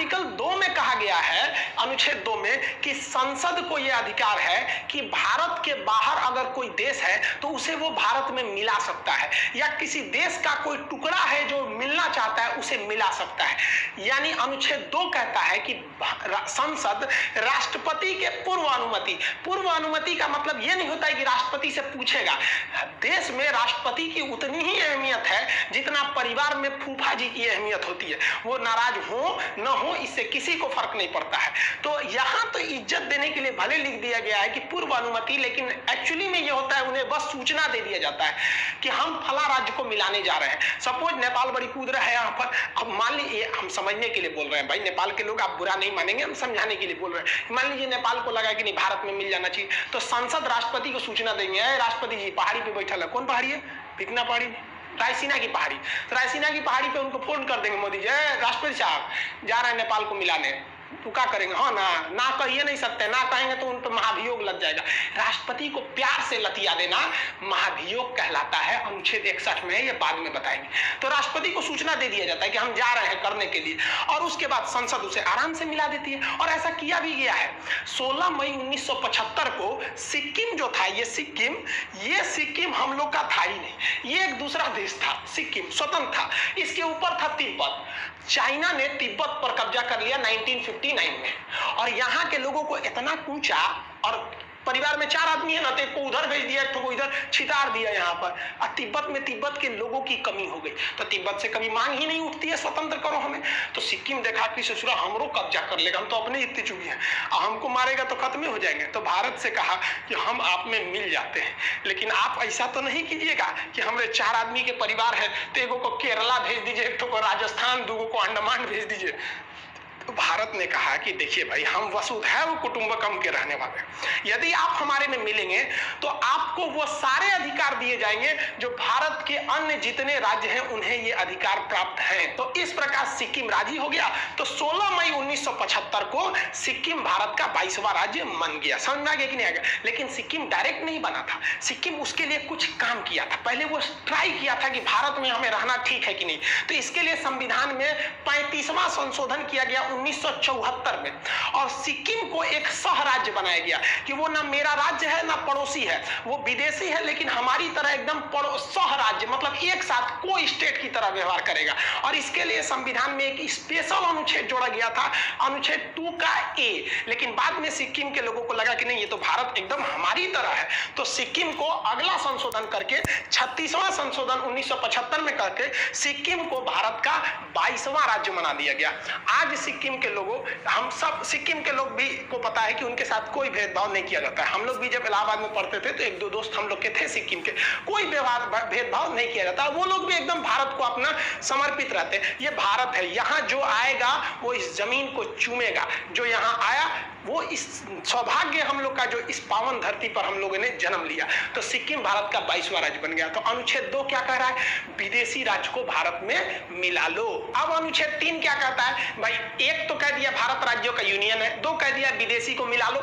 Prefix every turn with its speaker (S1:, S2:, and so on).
S1: Article 2 में कहा गया है, अनुच्छेद 2 में, कि संसद को यह अधिकार है कि भारत के बाहर अगर कोई देश है तो उसे वो भारत में मिला सकता है, या किसी देश का कोई टुकड़ा है जो मिलना चाहता है उसे मिला सकता है। यानी अनुच्छेद 2 कहता है कि संसद राष्ट्रपति के पूर्व अनुमति का मतलब यह नहीं होता है कि राष्ट्रपति से पूछेगा। देश में राष्ट्रपति की उतनी ही अहमियत है जितना परिवार में फूफा जी की अहमियत होती है। वो नाराज हो न हो इससे किसी को फर्क नहीं पड़ता है। तो यहां तो इज्जत देने के लिए भले लिख दिया गया है कि पूर्व अनुमति, लेकिन एक्चुअली में यह होता है उन्हें बस सूचना दे दिया जाता है कि हम फला राज्य को मिलाने जा रहे हैं। सपोज नेपाल बड़ी कूद रहा है यहाँ पर, अब मान लीजिए, हम समझने के लिए बोल रहे हैं भाई, नेपाल के लोग आप बुरा नहीं मानेंगे, हम समझाने के लिए बोल रहे हैं। मान लीजिए नेपाल को लगा कि नहीं भारत में मिल जाना चाहिए, तो संसद राष्ट्रपति को सूचना देंगे, राष्ट्रपति जी पहाड़ी पे बैठा है। कौन पहाड़ी है? भिकना पहाड़ी, रायसीना की पहाड़ी। तो रायसीना की पहाड़ी पे उनको फोन कर देंगे, मोदी जी राष्ट्रपति साहब जा रहे हैं नेपाल को मिलाने, तो क्या करेंगे? हाँ ना कहिए नहीं सकते, ना कहेंगे तो उन पर महाभियोग लग जाएगा। राष्ट्रपति को प्यार से लतिया देना महाभियोग कहलाता है, अनुच्छेद 61 में है, ये बाद में बताएंगे। तो राष्ट्रपति को सूचना दे दिया जाता है कि हम जा रहे हैं करने के लिए, और उसके बाद संसद उसे आराम से मिला देती है। और ऐसा किया भी गया है। 16 मई 1975 को सिक्किम जो था, ये सिक्किम हम लोग का था ही नहीं, ये एक दूसरा देश था। सिक्किम स्वतंत्र था, इसके ऊपर था तिब्बत। चाइना ने तिब्बत पर कब्जा कर लिया 1959 में, और यहाँ के लोगों को इतना कूचा, और परिवार में 4 आदमी है ना, तो एक को उधर भेज दिया, एक को इधर छितार दिया यहाँ पर। और तिब्बत के लोगों की कमी हो गई, तो तिब्बत से कभी मांग ही नहीं उठती है स्वतंत्र करो हमें। तो सिक्किम देखा कि ससुरा हमरो कब्जा कर लेगा, हम तो अपने इतने चुकी हैं, हमको मारेगा तो खत्म हो जाएंगे। तो भारत से कहा कि हम आप में मिल जाते हैं, लेकिन आप ऐसा तो नहीं कीजिएगा कि हमारे 4 आदमी के परिवार है, तो एगो को केरला भेज दीजिए, एक को राजस्थान, 2 को अंडमान भेज दीजिए। तो भारत ने कहा कि देखिए भाई, हम वसुधैव कुटुंबकम के रहने वाले, यदि आप हमारे में मिलेंगे तो आपको वो सारे अधिकार दिए जाएंगे जो भारत के अन्य जितने राज्य हैं उन्हें ये अधिकार प्राप्त हैं। तो इस प्रकार सिक्किम राजी हो गया। तो 16 मई 1975 को सिक्किम भारत का 22वां राज्य बन गया। समझ में आ गया कि नहीं आ गया? लेकिन सिक्किम डायरेक्ट नहीं बना था, सिक्किम उसके लिए कुछ काम किया था। पहले वो ट्राई किया था कि भारत में हमें रहना ठीक है कि नहीं। तो इसके लिए संविधान में 35वां संशोधन किया गया 1974 में, और सिक्किम को एक सह राज्य बनाया गया कि वो ना मेरा राज्य है ना पड़ोसी है, वो विदेशी है लेकिन हमारी तरह एकदम सह राज्य, मतलब एक साथ को स्टेट की तरह व्यवहार करेगा। और इसके लिए संविधान में एक स्पेशल अनुच्छेद जोड़ा गया था, अनुच्छेद 2 का ए। लेकिन बाद में सिक्किम के लोगों को लगा कि नहीं, ये तो भारत एकदम हमारी तरह है। तो सिक्किम को अगला संशोधन करके 36वां संशोधन 1975 में करके सिक्किम को भारत का 22वां राज्य बना दिया गया। आज सिक्किम के लोगों, हम सब सिक्किम के लोग भी को पता है कि उनके साथ कोई भेदभाव नहीं किया जाता है। हम लोग भी जब इलाहाबाद में पढ़ते थे तो 1-2 दोस्त हम लोग के थे सिक्किम के, कोई भेदभाव नहीं किया जाता। वो लोग भी एकदम भारत को अपना समर्पित रहते हैं। ये भारत है, यहाँ जो आएगा वो इस जमीन को चूमेगा। जो यहाँ आया वो इस सौभाग्य हम लोग का, जो इस पावन धरती पर हम लोगों ने जन्म लिया। तो सिक्किम भारत का 22वां राज्य बन गया। तो अनुच्छेद 2 क्या कह रहा है? विदेशी राज्य को भारत में मिला लो। अब अनुच्छेद 3 क्या कहता है? भाई, एक तो कह दिया भारत राज्यों का यूनियन है, 2 कह दिया विदेशी को मिला लो।